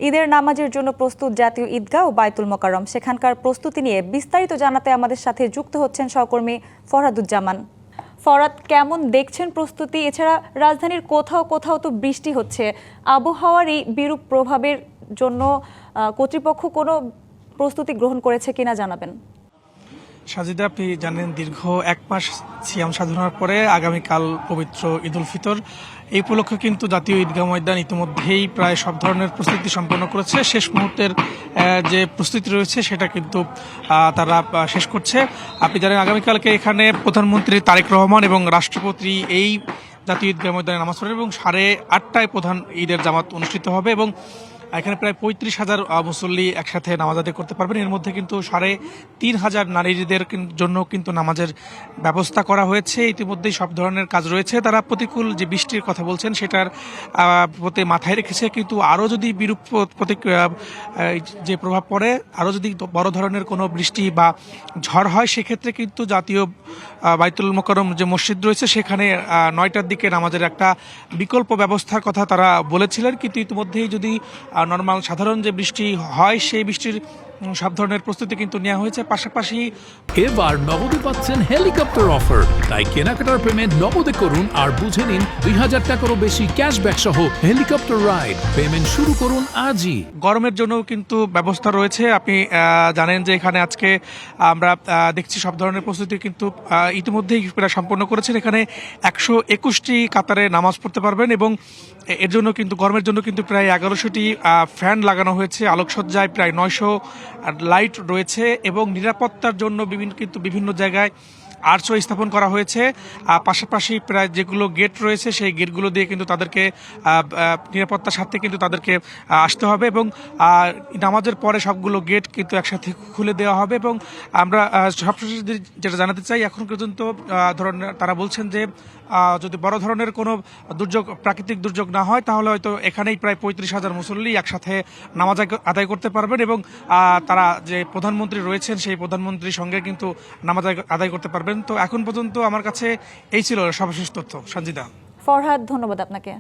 ঈদের নামাজের জন্য প্রস্তুত জাতীয় ঈদগাহ ও বায়তুল মোকাররম, সেখানকার প্রস্তুতি নিয়ে বিস্তারিত জানাতে আমাদের সাথে যুক্ত হচ্ছেন সহকর্মী ফরহাদুজ্জামান। ফরহাদ, কেমন দেখছেন প্রস্তুতি? এছাড়া রাজধানীর কোথাও কোথাও তো বৃষ্টি হচ্ছে, আবহাওয়ার এই বিরূপ প্রভাবের জন্য কর্তৃপক্ষ কোনো প্রস্তুতি গ্রহণ করেছে কিনা জানাবেন। সাজিদা, আপনি জানেন দীর্ঘ এক মাস সিয়াম সাধনার পরে আগামীকাল পবিত্র ঈদ উল ফিতর। এই উপলক্ষে কিন্তু জাতীয় ঈদগাহ ময়দান ইতিমধ্যেই প্রায় সব ধরনের প্রস্তুতি সম্পন্ন করেছে। শেষ মুহূর্তের যে প্রস্তুতি রয়েছে সেটা কিন্তু তারা শেষ করছে। আপনি জানেন আগামীকালকে এখানে প্রধানমন্ত্রী তারেক রহমান এবং রাষ্ট্রপতি এই জাতীয় ঈদগাহ ময়দানে নামাজ পড়েন এবং 8:30টায় প্রধান ঈদের জামাত অনুষ্ঠিত হবে এবং এখানে প্রায় 35,000 মুসল্লি একসাথে নামাজ আদায় করতে পারবেন। এর মধ্যে কিন্তু 3,500 নারীদের জন্য কিন্তু নামাজের ব্যবস্থা করা হয়েছে। ইতিমধ্যেই সব ধরনের কাজ রয়েছে। তারা প্রতিকূল যে বৃষ্টির কথা বলছেন সেটার প্রতি মাথায় রেখেছে, কিন্তু আরও যদি বিরূপ যে প্রভাব পড়ে, আরও যদি বড় ধরনের কোনো বৃষ্টি বা ঝড় হয়, সেক্ষেত্রে কিন্তু জাতীয় বায়তুল মোকাররম যে মসজিদ রয়েছে সেখানে 9টার দিকে নামাজের একটা বিকল্প ব্যবস্থার কথা তারা বলেছিলেন। কিন্তু ইতিমধ্যেই যদি নর্মাল সাধারণ যে বৃষ্টি হয় সেই বৃষ্টির সব ধরনের প্রস্তুতি কিন্তু নেওয়া হয়েছে। পাশাপাশি এবার নগদে পাচ্ছেন হেলিকপ্টার অফার, তাই কেনাকাটার পেমেন্ট নগদে করুন আর বুঝে নিন 2,000 টাকারও বেশি ক্যাশব্যাক সহ হেলিকপ্টার রাইড। পেমেন্ট শুরু করুন আজই। গরমের জন্য কিন্তু ব্যবস্থা রয়েছে। আপনি জানেন যে এখানে আজকে আমরা দেখছি সব ধরনের প্রস্তুতি কিন্তু ইতিমধ্যেই প্রায় সম্পন্ন করেছেন। এখানে 121টি কাতারে নামাজ পড়তে পারবেন এবং এর জন্য কিন্তু গরমের জন্য কিন্তু প্রায় 1100টি ফ্যান লাগানো হয়েছে। আলোকসজ্জায় প্রায় 900 লাইট রয়েছে এবং নিরাপত্তার জন্য বিভিন্ন জায়গায় আর্চও স্থাপন করা হয়েছে। পাশাপাশি প্রায় যেগুলো গেট রয়েছে সেই গেটগুলো দিয়ে কিন্তু তাদেরকে নিরাপত্তার সাথে কিন্তু তাদেরকে আসতে হবে এবং নামাজের পরে সবগুলো গেট কিন্তু একসাথে খুলে দেওয়া হবে। এবং আমরা সবশেষে যেটা জানাতে চাই, এখন পর্যন্ত তারা বলছেন যে যদি বড় ধরনের কোনো প্রাকৃতিক দুর্যোগ না হয় তাহলে হয়তো এখানেই প্রায় 35,000 মুসল্লি একসাথে নামাজ আদায় করতে পারবেন এবং তারা যে প্রধানমন্ত্রী রয়েছেন সেই প্রধানমন্ত্রীর সঙ্গে কিন্তু নামাজ আদায় করতে পারবেন। তো এখন পর্যন্ত আমার কাছে এই ছিল সর্বশেষ তথ্য। সঞ্জিদা। ফরহাদ, ধন্যবাদ আপনাকে।